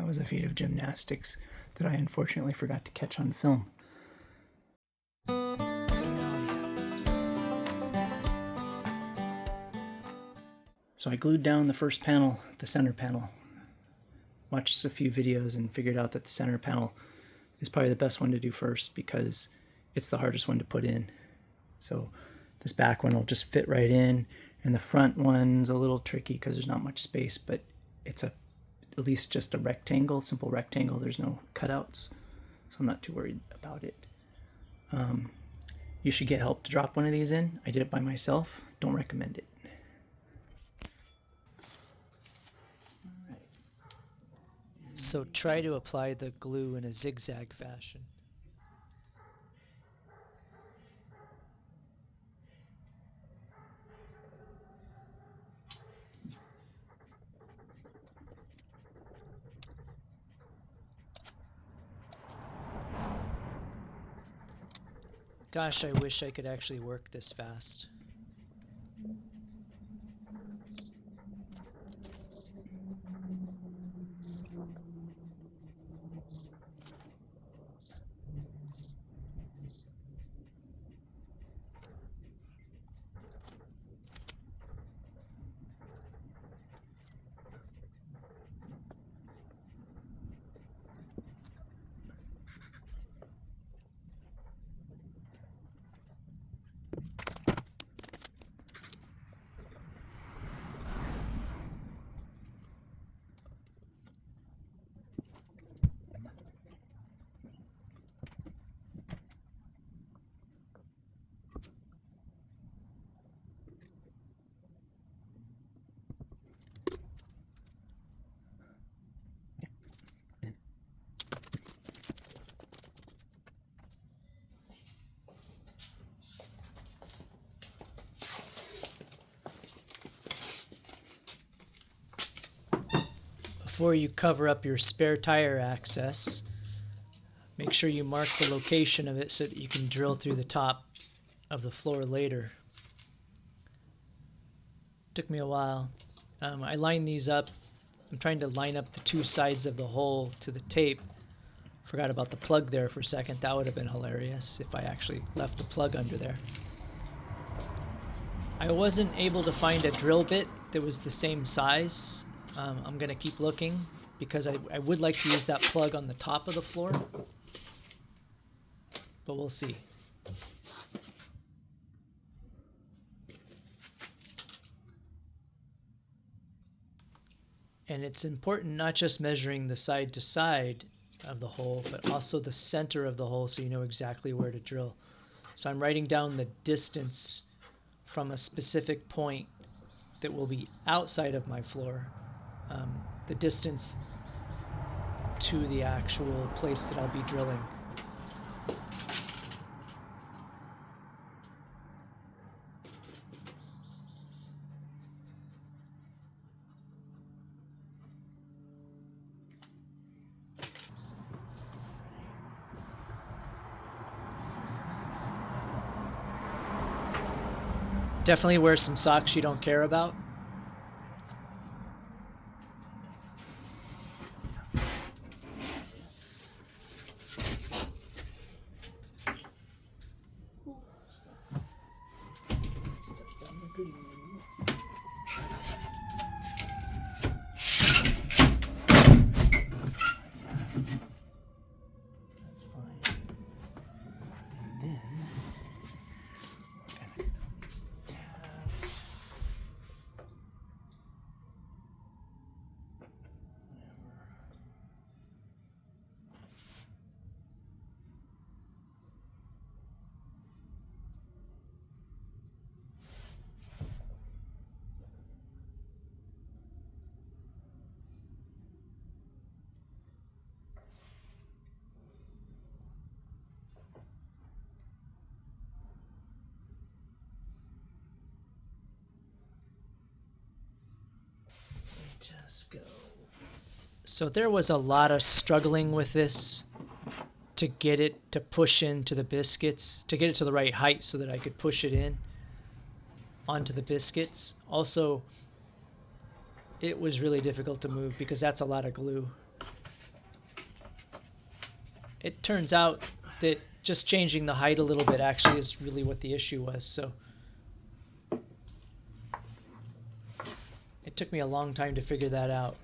was a feat of gymnastics that I unfortunately forgot to catch on film. So I glued down the first panel, the center panel. Watched a few videos and figured out that the center panel is probably the best one to do first because it's the hardest one to put in. So this back one will just fit right in, and the front one's a little tricky because there's not much space, but it's at least just a rectangle, simple rectangle. There's no cutouts, so I'm not too worried about it. You should get help to drop one of these in. I did it by myself. Don't recommend it. So try to apply the glue in a zigzag fashion. Gosh, I wish I could actually work this fast. Before you cover up your spare tire access, make sure you mark the location of it so that you can drill through the top of the floor later. Took me a while. I lined these up. I'm trying to line up the two sides of the hole to the tape. Forgot about the plug there for a second. That would have been hilarious if I actually left the plug under there. I wasn't able to find a drill bit that was the same size. I'm going to keep looking because I would like to use that plug on the top of the floor, but we'll see. And it's important not just measuring the side to side of the hole, but also the center of the hole so you know exactly where to drill. So I'm writing down the distance from a specific point that will be outside of my floor, the distance to the actual place that I'll be drilling. Definitely wear some socks you don't care about. Just go. So there was a lot of struggling with this to get it to push into the biscuits, to get it to the right height so that I could push it in onto the biscuits. Also, it was really difficult to move because that's a lot of glue. it turns out that just changing the height a little bit actually is really what the issue was. So it took me a long time to figure that out.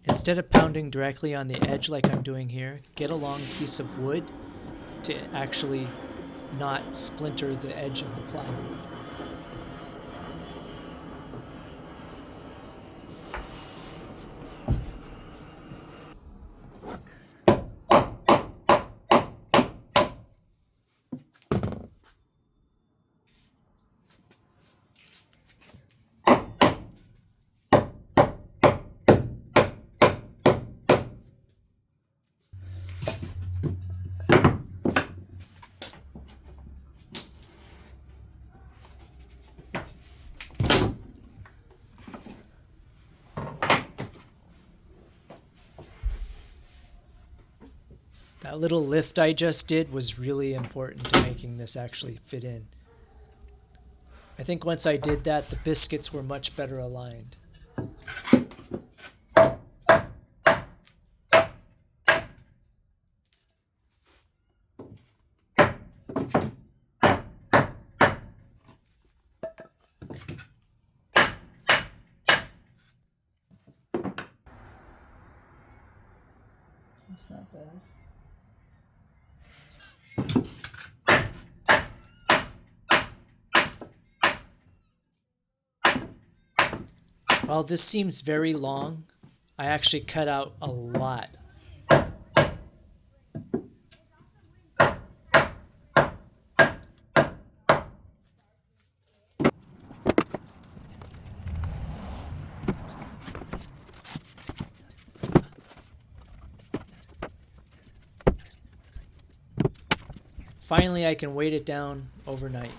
Instead of pounding directly on the edge like I'm doing here, get a long piece of wood to actually not splinter the edge of the plywood. That little lift I just did was really important to making this actually fit in. I think once I did that, the biscuits were much better aligned. That's not bad. While this seems very long, I actually cut out a lot. Finally, I can weight it down overnight.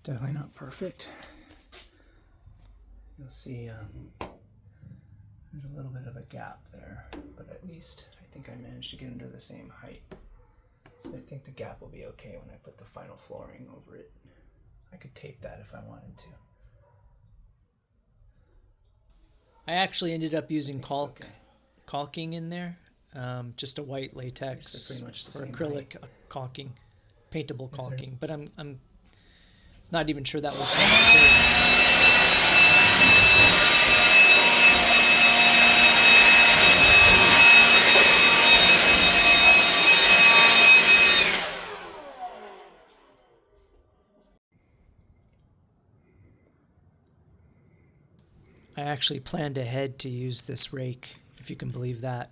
Definitely not perfect. You'll see there's a little bit of a gap there, but at least I think I managed to get under the same height. So I think the gap will be okay when I put the final flooring over it. I could tape that if I wanted to. I actually ended up using Okay. caulking in there, just a white latex Pretty much the or same acrylic height. caulking, paintable there- caulking. But I'm not even sure that was necessary. I actually planned ahead to use this rake, if you can believe that.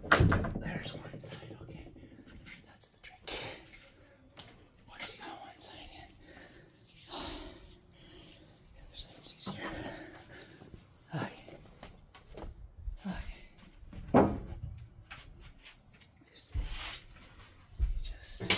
There's one side, okay. That's the trick. Once you got one side in, the other side's easier. Okay. Okay. Here's the just